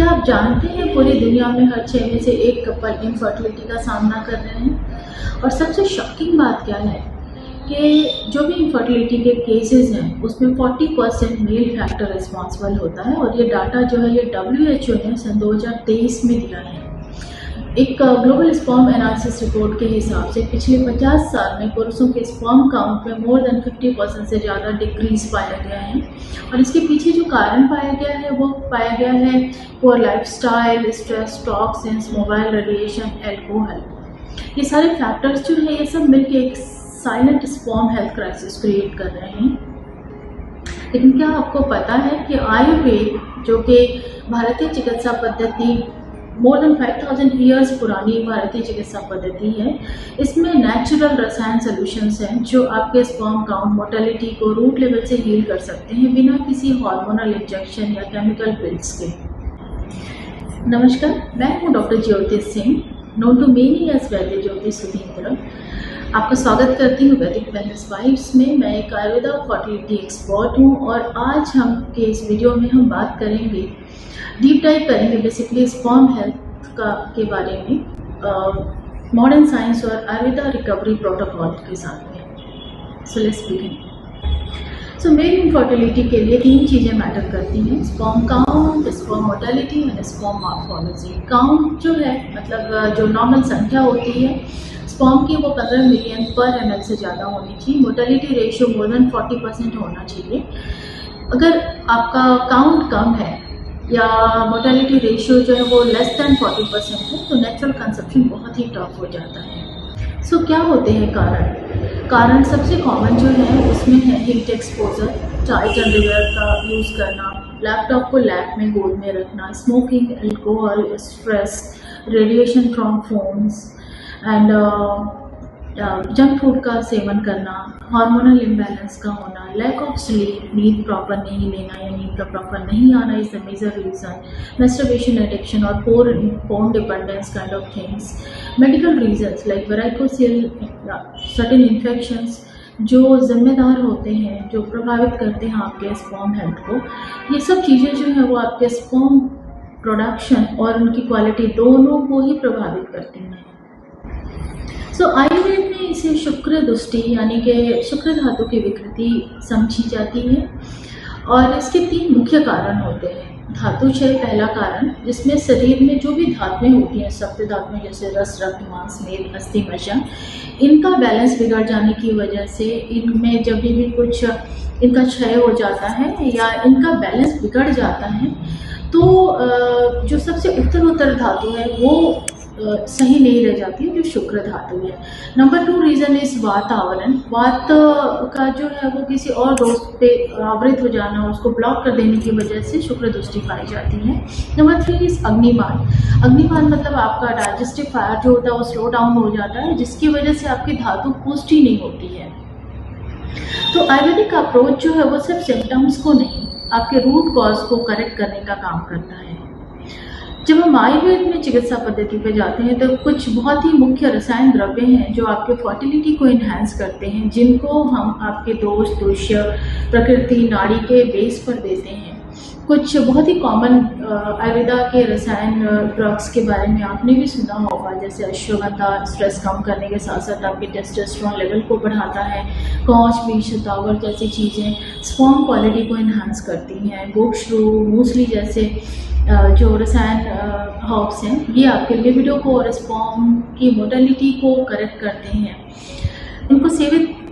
क्या आप जानते हैं पूरी दुनिया में हर 6 में से 1 कपल इनफर्टिलिटी का सामना कर रहे हैं। और सबसे शॉकिंग बात क्या है कि जो भी इनफर्टिलिटी के केसेस हैं उसमें 40% मेल फैक्टर रिस्पॉन्सिबल होता है। और ये डाटा जो है ये WHO ने सन 2023 में दिया है। एक ग्लोबल स्पर्म एनालिसिस रिपोर्ट के हिसाब से पिछले 50 साल में पुरुषों के स्पर्म काउंट में मोर देन 50% से ज़्यादा डिक्रीज पाया गया है। और इसके पीछे जो कारण पाया गया है वो पाया गया है poor lifestyle, stress, toxins, mobile radiation, alcohol. ये सारे फैक्टर्स जो है ये सब मिलकर एक silent sperm health crisis create कर रहे हैं। लेकिन क्या आपको पता है कि आयुर्वेद, जो कि भारतीय चिकित्सा पद्धति मोर देन 5000 ईयर्स पुरानी भारतीय चिकित्सा पद्धति है, इसमें नेचुरल रसायन सॉल्यूशंस हैं जो आपके स्पर्म काउंट मोर्टेलिटी को रूट लेवल से हील कर सकते हैं बिना किसी हार्मोनल इंजेक्शन या केमिकल पिल्स के। नमस्कार, मैं हूं doctor Jyoti Singh, known to many as Vaidya Jyoti Sudhindra. आपका स्वागत करती हूँ वैदिक वेलनेस वाइब्स में। मैं एक आयुर्वेदा फर्टिलिटी एक्सपर्ट हूँ और आज हम के इस वीडियो में हम बात करेंगे, डीप डाइव करेंगे बेसिकली स्पर्म हेल्थ के बारे में मॉडर्न साइंस और आयुर्वेदा रिकवरी प्रोटोकॉल के साथ में। So let's begin. So male infertility के लिए 3 चीज़ें मैटर करती हैं: sperm count, sperm mortality and sperm morphology. Count जो है मतलब जो नॉर्मल संख्या होती है स्पर्म की वो 15 मिलियन पर ml से ज़्यादा होनी चाहिए। मोर्टेलिटी रेशियो मोर देन 40% होना चाहिए। अगर आपका काउंट कम है या मोर्टेलिटी रेशियो जो है वो लेस देन 40% है तो नेचुरल कंसेप्शन बहुत ही टफ हो जाता है। सो क्या होते हैं कारण सबसे कॉमन जो है उसमें है हीट एक्सपोजर, टाइट अंडरवेयर का यूज़ करना, लैपटॉप को लैब में गोद में रखना, smoking, alcohol, stress, radiation from phones and junk food का सेवन करना, हार्मोनल इम्बैलेंस का होना, लैक ऑफ स्लीप, नींद प्रॉपर नहीं लेना या नींद का प्रॉपर नहीं आना is the major reason, masturbation addiction और porn dependence kind of things, medical reasons like varicocele, certain infections जो जिम्मेदार होते हैं, जो प्रभावित करते हैं आपके स्पर्म हेल्थ को। ये सब चीज़ें जो है वो आपके स्पर्म प्रोडक्शन और उनकी क्वालिटी दोनों को ही प्रभावित करती हैं। सो आयुर्वेद में इसे शुक्र दुष्टि यानी कि शुक्र धातु की विकृति समझी जाती है और इसके 3 मुख्य कारण होते हैं। धातु क्षय पहला कारण, जिसमें शरीर में जो भी धातुएं होती हैं, सप्त धातुएं जैसे रस, रक्त, मांस, मेद, अस्थि, मज्जा, इनका बैलेंस बिगड़ जाने की वजह से इनमें जब भी कुछ इनका क्षय हो जाता है या इनका बैलेंस बिगड़ जाता है तो जो सबसे उत्तर धातु है वो सही नहीं रह जाती है, जो शुक्र धातु है। नंबर 2 रीज़न इज वातावरण। वात का जो है वो किसी और दोस्त पे आवृत हो जाना, उसको ब्लॉक कर देने की वजह से शुक्र दृष्टि पाई जाती है। Number 3 is अग्निमान। अग्निमान मतलब आपका डाइजेस्टिव फायर जो होता है वो स्लो डाउन हो जाता है, जिसकी वजह से आपकी धातु पुष्ट ही नहीं होती है। तो आयुर्वेदिक अप्रोच जो है वो सिर्फ सिम्टम्स को नहीं, आपके रूट कॉज को करेक्ट करने का काम करता है। जब हम आयुर्वेद में चिकित्सा पद्धति पे जाते हैं तो कुछ बहुत ही मुख्य रसायन द्रव्य हैं जो आपके फर्टिलिटी को इन्हांस करते हैं, जिनको हम आपके दोष, दूष्य, प्रकृति, नाड़ी के बेस पर देते हैं। कुछ बहुत ही कॉमन आयुर्वेदा के रसायन ड्रग्स के बारे में आपने भी सुना होगा, जैसे अश्वगंधा स्ट्रेस कम करने के साथ साथ आपके टेस्टोस्टेरोन लेवल को बढ़ाता है। कौच, बीज, शतावर जैसी चीज़ें स्पर्म क्वालिटी को इन्हांस करती हैं। गोक्षरू, मूसली जैसे जो रसायन हर्ब्स हैं ये आपके लिबिडो को और स्पर्म की मोर्टेलिटी को करेक्ट करते हैं। इनको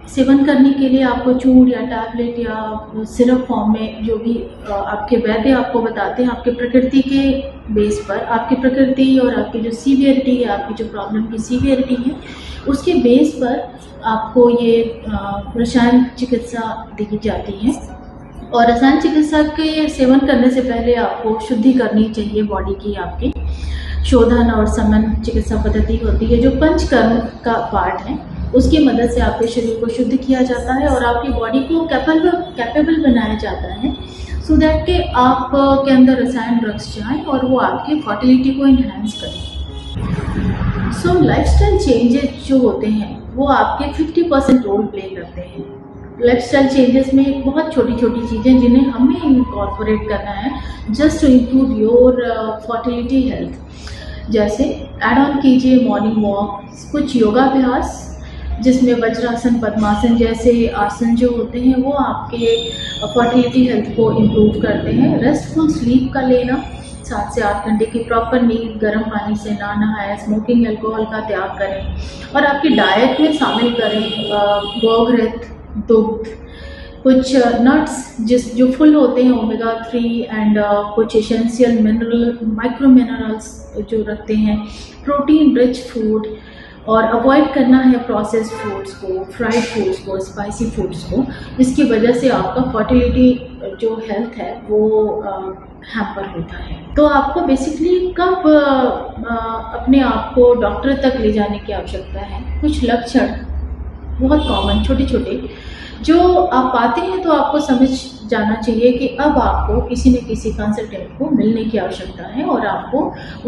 सेवन करने के लिए आपको चूर्ण या टैबलेट या सिरप फॉर्म में जो भी आपके वैद्य आपको बताते हैं, आपके प्रकृति के बेस पर, आपकी प्रकृति और आपकी जो सीवियरिटी है, आपकी जो प्रॉब्लम की सीवियरिटी है उसके बेस पर आपको ये रसायन चिकित्सा दी जाती है। और रसायन चिकित्सा के सेवन करने से पहले आपको शुद्धि करनी चाहिए बॉडी की। आपकी शोधन और समन चिकित्सा पद्धति होती है जो पंचकर्म का पार्ट है, उसकी मदद से आपके शरीर को शुद्ध किया जाता है और आपकी बॉडी को कैपेबल बनाया जाता है सो दैट के आप के अंदर रसायन ड्रग्स जाएँ और वो आपकी फर्टिलिटी को इन्हांस करें। सो लाइफस्टाइल चेंजेस जो होते हैं वो आपके 50% रोल प्ले करते हैं। लाइफस्टाइल चेंजेस में बहुत छोटी छोटी चीज़ें जिन्हें हमें इनकॉर्पोरेट करना है just to improve your fertility health. जैसे ऐड ऑन कीजिए मॉर्निंग वॉक, कुछ योगाभ्यास जिसमें वज्रासन, पद्मासन जैसे आसन जो होते हैं वो आपके फर्टिलिटी हेल्थ को इम्प्रूव करते हैं। रेस्टफुल स्लीप का लेना, 7 से 8 घंटे की प्रॉपर नींद, गर्म पानी से ना नहाएं, स्मोकिंग, अल्कोहल का त्याग करें और आपकी डाइट में शामिल करें गौघृत, दुग्ध, कुछ नट्स जो फुल होते हैं ओमेगा 3 एंड कुछ एसेंशियल मिनरल, माइक्रो मिनरल्स जो रखते हैं, प्रोटीन रिच फूड, और अवॉइड करना है प्रोसेस्ड फूड्स को, फ्राइड फूड्स को, स्पाइसी फूड्स को, जिसकी वजह से आपका फर्टिलिटी जो हेल्थ है वो हैम्पर होता है। तो आपको बेसिकली कब अपने आप को डॉक्टर तक ले जाने की आवश्यकता है? कुछ लक्षण बहुत कॉमन छोटे छोटे जो आप पाते हैं तो आपको समझ जाना चाहिए कि अब आपको किसी न किसी कंसल्टेंट को मिलने की आवश्यकता है और आपको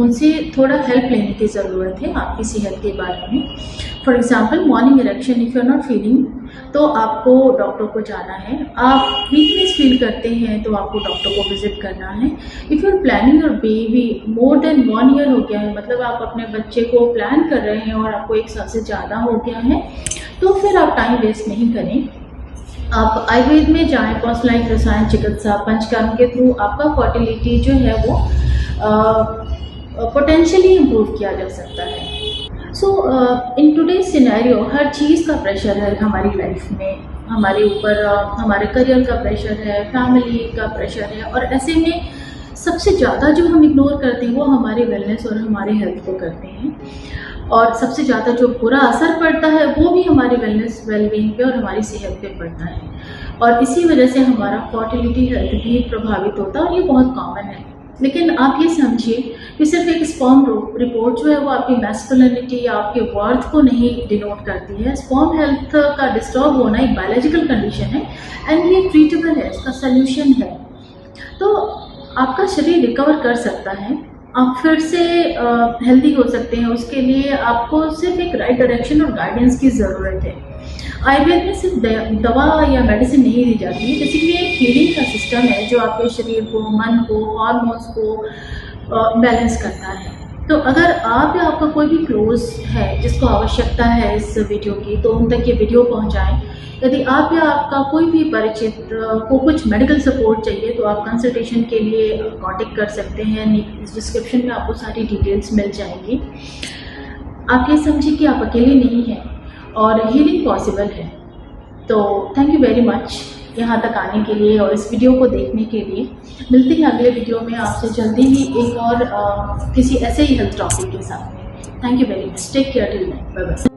उनसे थोड़ा हेल्प लेने की ज़रूरत है आपकी सेहत के बारे में। For example morning erection, if you are not feeling तो आपको डॉक्टर को जाना है। आप वीकनेस फील करते हैं तो आपको डॉक्टर को विजिट करना है। If you are planning your baby more than 1 year हो गया है, मतलब आप अपने बच्चे को प्लान कर रहे हैं और आपको 1 साल से ज़्यादा हो गया है, तो फिर आप टाइम वेस्ट नहीं करें, आप आयुर्वेद में जाएं, पर्सनलाइज रसायन चिकित्सा, पंचकर्म के थ्रू आपका फर्टिलिटी जो है वो पोटेंशियली इम्प्रूव किया जा सकता है। सो इन टुडेज सिनेरियो हर चीज़ का प्रेशर है हमारी लाइफ में, हमारे ऊपर हमारे करियर का प्रेशर है, फैमिली का प्रेशर है, और ऐसे में सबसे ज़्यादा जो हम इग्नोर करते हैं वो हमारे वेलनेस और हमारे हेल्थ को करते हैं, और सबसे ज़्यादा जो बुरा असर पड़ता है वो भी हमारे वेलनेस, वेलबींग पे और हमारी सेहत पे पड़ता है, और इसी वजह से हमारा फर्टिलिटी हेल्थ भी प्रभावित होता है, और ये बहुत कॉमन है। लेकिन आप ये समझिए कि सिर्फ एक स्पर्म रिपोर्ट जो है वो आपकी मैस्कुलिनिटी या आपके वर्थ को नहीं डिनोट करती है। स्पर्म हेल्थ का डिस्टर्ब होना एक बायोलॉजिकल कंडीशन है एंड ये ट्रीटेबल है, इसका सोल्यूशन है। तो आपका शरीर रिकवर कर सकता है, आप फिर से हेल्दी हो सकते हैं। उसके लिए आपको सिर्फ एक राइट डायरेक्शन और गाइडेंस की ज़रूरत है। आयुर्वेद में सिर्फ दवा या मेडिसिन नहीं दी जाती है, बेसिकली एक हीलिंग का सिस्टम है जो आपके शरीर को, मन को, हार्मोन्स को बैलेंस करता है। तो अगर आप या आपका कोई भी क्लोज है जिसको आवश्यकता है इस वीडियो की, तो उन तक ये वीडियो पहुंचाएं। यदि आप या आपका कोई भी परिचित को कुछ मेडिकल सपोर्ट चाहिए तो आप कंसल्टेशन के लिए कांटेक्ट कर सकते हैं। डिस्क्रिप्शन में आपको सारी डिटेल्स मिल जाएंगी। आप ये समझिए कि आप अकेले नहीं हैं और हीलिंग पॉसिबल है। तो थैंक यू वेरी मच यहाँ तक आने के लिए और इस वीडियो को देखने के लिए। मिलते हैं अगले वीडियो में आपसे जल्दी ही एक और किसी ऐसे ही हेल्थ टॉपिक के साथ में। Thank you very much, take care till then, bye bye.